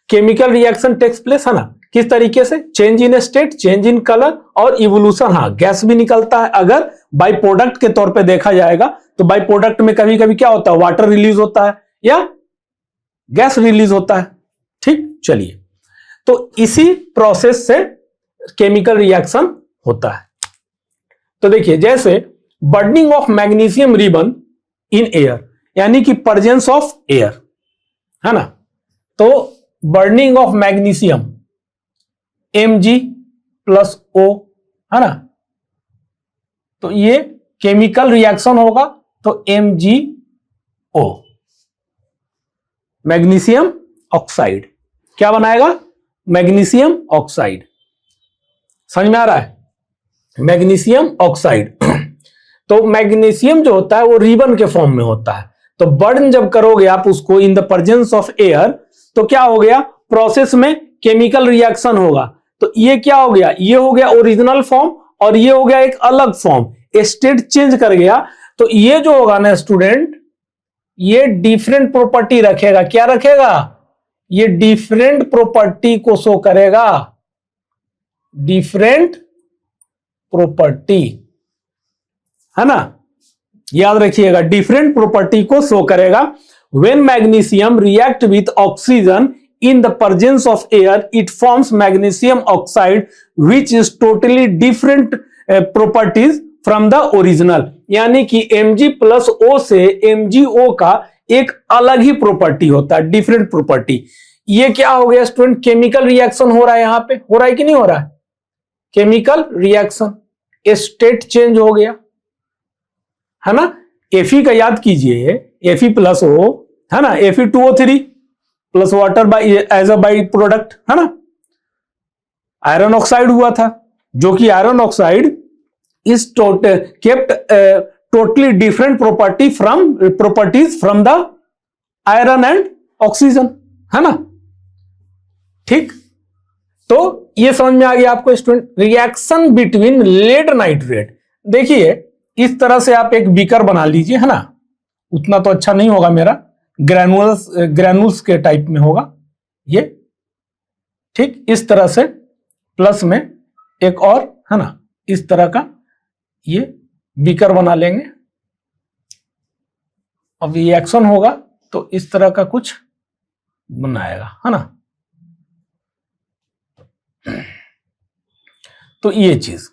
केमिकल रिएक्शन टेक्स प्लेस, है ना, किस तरीके से, change in state, change in colour और इवोल्यूशन। हाँ, गैस भी निकलता है, अगर बाई प्रोडक्ट के तौर पे देखा जाएगा तो बाई प्रोडक्ट में कभी कभी क्या होता है, वाटर रिलीज होता है या गैस रिलीज होता है, ठीक। चलिए, तो इसी प्रोसेस से केमिकल रिएक्शन होता है। तो देखिए जैसे burning of magnesium ribbon in air, यानी कि प्रेजेंस ऑफ एयर, है ना। तो बर्निंग ऑफ मैग्नीशियम Mg+O, है ना। तो ये केमिकल रिएक्शन होगा, तो MgO, मैग्नीशियम ऑक्साइड। क्या बनाएगा? Magnesium oxide. समझ में आ रहा है? Magnesium oxide. तो मैग्नीशियम जो होता है वो रिबन के फॉर्म में होता है। तो बर्न जब करोगे आप उसको इन द प्रेजेंस ऑफ एयर, तो क्या हो गया? प्रोसेस में केमिकल रिएक्शन होगा। तो ये क्या हो गया? ये हो गया ओरिजिनल फॉर्म, और ये हो गया एक अलग फॉर्म, स्टेट चेंज कर गया। तो ये जो होगा ना स्टूडेंट, ये डिफरेंट प्रॉपर्टी रखेगा। क्या रखेगा? ये डिफरेंट प्रॉपर्टी को शो करेगा, डिफरेंट प्रॉपर्टी, है ना। याद रखिएगा, डिफरेंट प्रॉपर्टी को शो करेगा। When magnesium react with oxygen in the presence of air, it forms magnesium oxide which is totally different properties from the original। यानी कि Mg+O से MgO का एक अलग ही प्रॉपर्टी होता है, डिफरेंट प्रॉपर्टी। ये क्या हो गया स्टूडेंट? केमिकल रिएक्शन हो रहा है। यहां पे हो रहा है कि नहीं हो रहा है? केमिकल रिएक्शन, स्टेट चेंज हो गया, है ना। Fe का याद कीजिए, Fe+O, है ना, Fe2O3 plus water by as a by product, है ना। आयरन ऑक्साइड हुआ था, जो कि iron oxide is kept totally different properties from the iron and oxygen, है ना। ठीक, तो ये समझ में आ गया आपको student. Reaction between lead nitrate, देखिए इस तरह से आप एक बीकर बना लीजिए, है ना। उतना तो अच्छा नहीं होगा मेरा, ग्रैनुल्स के टाइप में होगा ये। ठीक, इस तरह से प्लस में एक और, है ना, इस तरह का ये बीकर बना लेंगे। अब रिएक्शन होगा तो इस तरह का कुछ बनाएगा, है ना। तो ये चीज,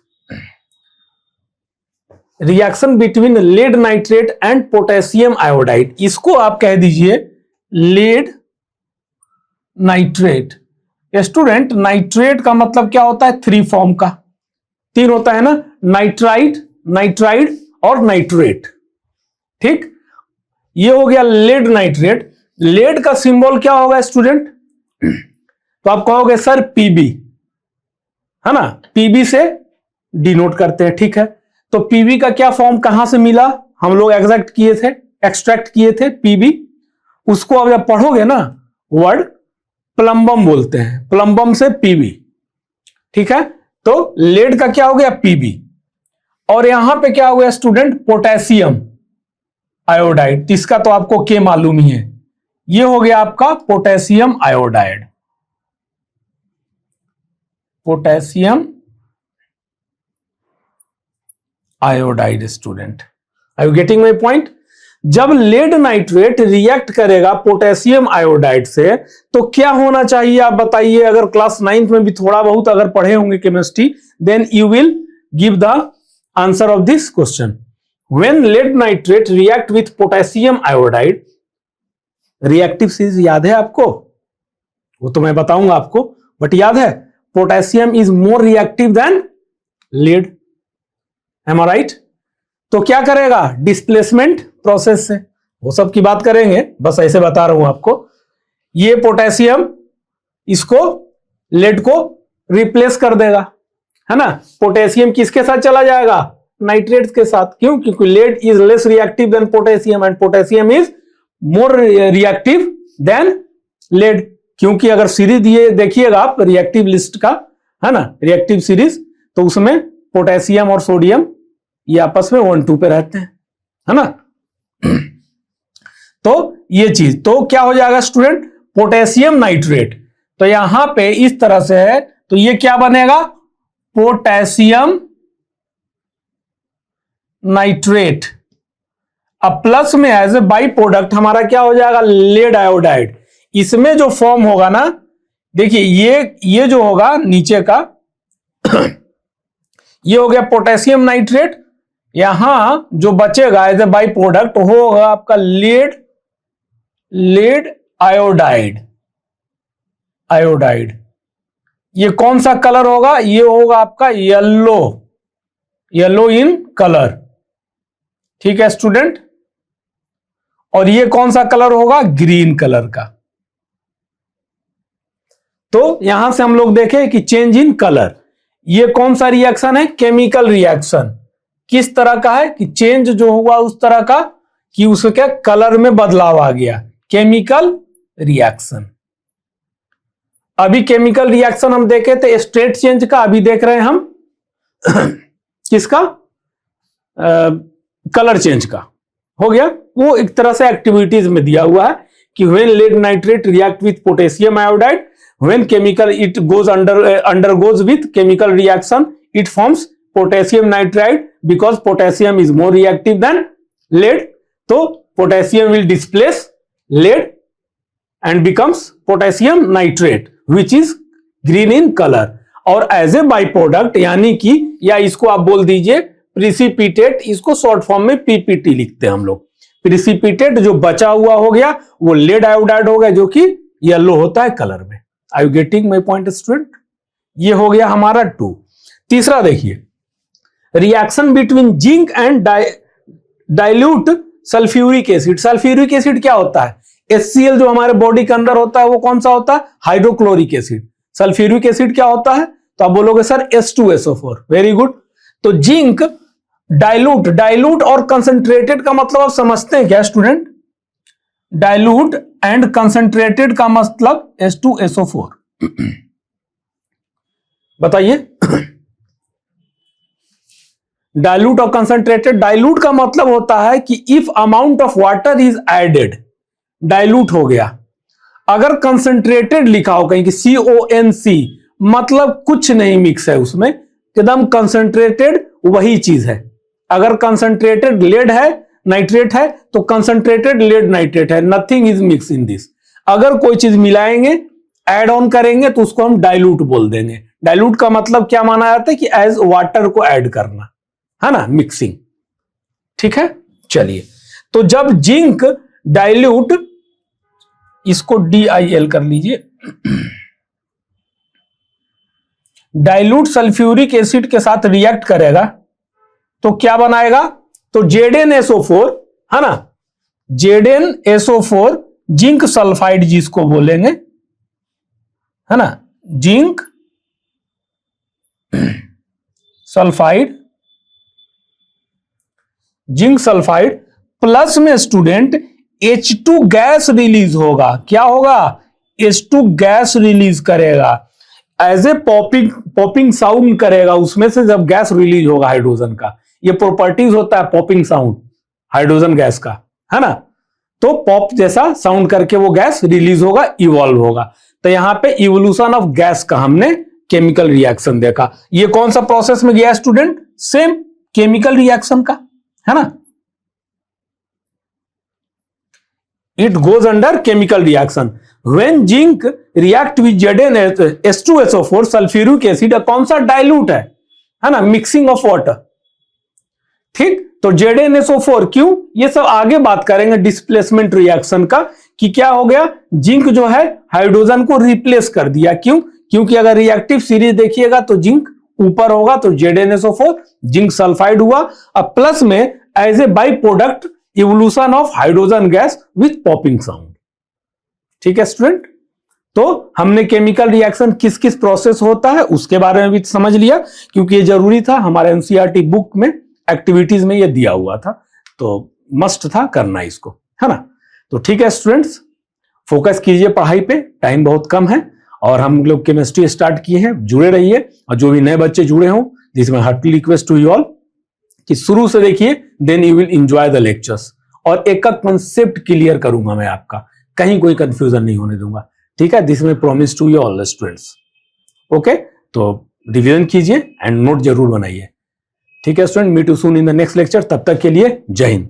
reaction between lead nitrate and potassium iodide, इसको आप कह दीजिए लेड नाइट्रेट। स्टूडेंट, नाइट्रेट का मतलब क्या होता है? 3 फॉर्म का, 3 होता है ना, नाइट्राइड और नाइट्रेट। ठीक, ये हो गया लेड नाइट्रेट। लेड का सिंबल क्या होगा स्टूडेंट? तो आप कहोगे सर पीबी, है ना, पीबी से डिनोट करते हैं। ठीक है, तो पीबी का क्या फॉर्म कहां से मिला? हम लोग एक्सट्रैक्ट किए थे पीबी। उसको अब जब पढ़ोगे ना, वर्ड प्लम्बम बोलते हैं, प्लम्बम से पीबी। ठीक है, तो लेड का क्या हो गया? पीबी। और यहां पे क्या हो गया स्टूडेंट? Potassium iodide. इसका तो आपको के मालूम ही है, ये हो गया आपका potassium iodide. Potassium iodide student, are you getting my point? जब लेड नाइट्रेट रिएक्ट करेगा पोटेशियम आयोडाइड से, तो क्या होना चाहिए आप बताइए? अगर क्लास 9th में भी थोड़ा बहुत अगर पढ़े होंगे chemistry, then you will give the answer of this question. When lead nitrate react with potassium iodide, reactive series याद है आपको? वो तो मैं बताऊंगा आपको, बट याद है potassium is more reactive than lead, am I right? तो क्या करेगा? डिस्प्लेसमेंट प्रोसेस से, वो सब की बात करेंगे, बस ऐसे बता रहा हूं आपको। ये पोटेशियम इसको लेड को रिप्लेस कर देगा, है ना। पोटेशियम किसके साथ चला जाएगा? नाइट्रेट्स के साथ। क्यों? क्योंकि lead is less reactive than potassium and potassium is more reactive than lead. क्योंकि अगर सीरीज दिए देखिएगा आप रिएक्टिव लिस्ट का, है ना, रिएक्टिव सीरीज, तो उसमें पोटेशियम और सोडियम ये आपस में 1-2 पे रहते हैं, है ना। तो ये चीज, तो क्या हो जाएगा स्टूडेंट? Potassium nitrate. तो यहां पे इस तरह से है, तो ये क्या बनेगा? Potassium nitrate. अब प्लस में एज ए बाई प्रोडक्ट हमारा क्या हो जाएगा? Lead iodide. इसमें जो फॉर्म होगा ना, देखिए ये जो होगा नीचे का ये हो गया पोटेशियम नाइट्रेट, यहां जो बचेगा एज ए बाई प्रोडक्ट वो होगा आपका लेड आयोडाइड। ये कौन सा कलर होगा? ये होगा आपका येलो इन कलर। ठीक है स्टूडेंट, और ये कौन सा कलर होगा? ग्रीन कलर का। तो यहां से हम लोग देखें कि चेंज इन कलर, ये कौन सा रिएक्शन है? Chemical reaction. किस तरह का है कि चेंज जो हुआ उस तरह का कि उसके क्या कलर में बदलाव आ गया, केमिकल रिएक्शन। अभी केमिकल रिएक्शन हम देखे थे स्टेट चेंज का, अभी देख रहे हैं हम किसका? कलर चेंज का। हो गया, वो एक तरह से एक्टिविटीज में दिया हुआ है कि when lead nitrate react with potassium iodide, when chemical it goes undergoes with chemical reaction it forms potassium nitride because potassium is more reactive than lead. तो potassium will displace lead and becomes potassium nitrate which is green in color। और as a by product यानी कि, या इसको आप बोल दीजिए precipitate, इसको शॉर्ट फॉर्म में पीपीटी लिखते हैं हम लोग। प्रिसिपिटेट जो बचा हुआ हो गया वो लेड आयोडाइड हो गया जो कि येलो होता है कलर में। Are you getting my point student? ये हो गया हमारा 2। तीसरा देखिए, reaction between zinc and dilute sulphuric acid. Sulphuric acid क्या होता है? HCl जो हमारे बॉडी के अंदर होता है वो कौन सा होता है? Hydrochloric acid. सल्फ्यूरिक एसिड क्या होता है? तो आप बोलोगे सर H2SO4। Very good. तो जिंक डाइल्यूट और कंसंट्रेटेड का मतलब आप समझते हैं क्या स्टूडेंट? डाइल्यूट एंड कंसंट्रेटेड का मतलब H2SO4। बताइए। डाइल्यूट और कंसंट्रेटेड, डाइल्यूट का मतलब होता है कि if amount of water is added, dilute हो गया। अगर कंसंट्रेटेड लिखा हो कहीं कि CONC, मतलब कुछ नहीं मिक्स है उसमें, एकदम कंसंट्रेटेड वही चीज है। अगर कंसंट्रेटेड लेड है, नाइट्रेट है, तो कंसंट्रेटेड लेड नाइट्रेट है, nothing is mix in this. अगर कोई चीज मिलाएंगे, ऐड ऑन करेंगे, तो उसको हम डाइल्यूट बोल देंगे। डाइल्यूट का मतलब क्या माना जाता है कि एज वाटर को ऐड करना, है ना, मिक्सिंग। ठीक है, चलिए। तो जब जिंक डाइल्यूट, इसको DIL कर लीजिए, डाइल्यूट सल्फ्यूरिक एसिड के साथ रिएक्ट करेगा तो क्या बनाएगा? तो ZnSO4, है ना, ZnSO4 जिंक सल्फाइड जिसको बोलेंगे, है ना, zinc sulphide, zinc sulphide plus में स्टूडेंट H2 गैस रिलीज होगा। क्या होगा? H2 गैस रिलीज करेगा, एज ए पॉपिंग साउंड करेगा उसमें से जब गैस रिलीज होगा हाइड्रोजन का। ये प्रॉपर्टीज होता है पॉपिंग साउंड हाइड्रोजन गैस का, है ना। तो पॉप जैसा साउंड करके वो गैस रिलीज होगा, इवॉल्व होगा। तो यहां पे इवोल्यूशन ऑफ गैस का हमने केमिकल रिएक्शन देखा। ये कौन सा प्रोसेस में गया स्टूडेंट? सेम केमिकल रिएक्शन का, है ना। It goes under chemical reaction. When zinc react with H2SO4 sulfuric acid, कौन सा डाइल्यूट है ना, मिक्सिंग ऑफ वाटर। ठीक, तो ZnSO4 क्यों? ये सब आगे बात करेंगे डिस्प्लेसमेंट रिएक्शन का, कि क्या हो गया, जिंक जो है हाइड्रोजन को रिप्लेस कर दिया। क्यों? क्योंकि अगर रिएक्टिव सीरीज देखिएगा तो जिंक ऊपर होगा, तो ZnSO4 जिंक सल्फाइड हुआ। अब प्लस में as a by product evolution of hydrogen gas with popping sound. ठीक है स्टूडेंट, तो हमने केमिकल रिएक्शन किस किस प्रोसेस होता है उसके बारे में भी समझ लिया, क्योंकि ये जरूरी था, हमारे एनसीईआरटी बुक में एक्टिविटीज में ये दिया हुआ था, तो मस्ट था करना इसको, है ना। तो ठीक है स्टूडेंट्स, फोकस कीजिए पढ़ाई पे, टाइम बहुत कम है और हम लोग केमिस्ट्री स्टार्ट किए हैं, जुड़े रहिए। और जो भी नए बच्चे जुड़े हों, this my heartly request to you all कि शुरू से देखिए, then you will enjoy the lectures. और एक कंसेप्ट क्लियर करूंगा मैं आपका, कहीं कोई कंफ्यूजन नहीं होने दूंगा। ठीक है, दिस में promise to you all students. Okay, तो रिवीजन कीजिए एंड नोट जरूर बनाइए। ठीक है student, meet you soon in the next lecture. तब तक के लिए जय हिंद।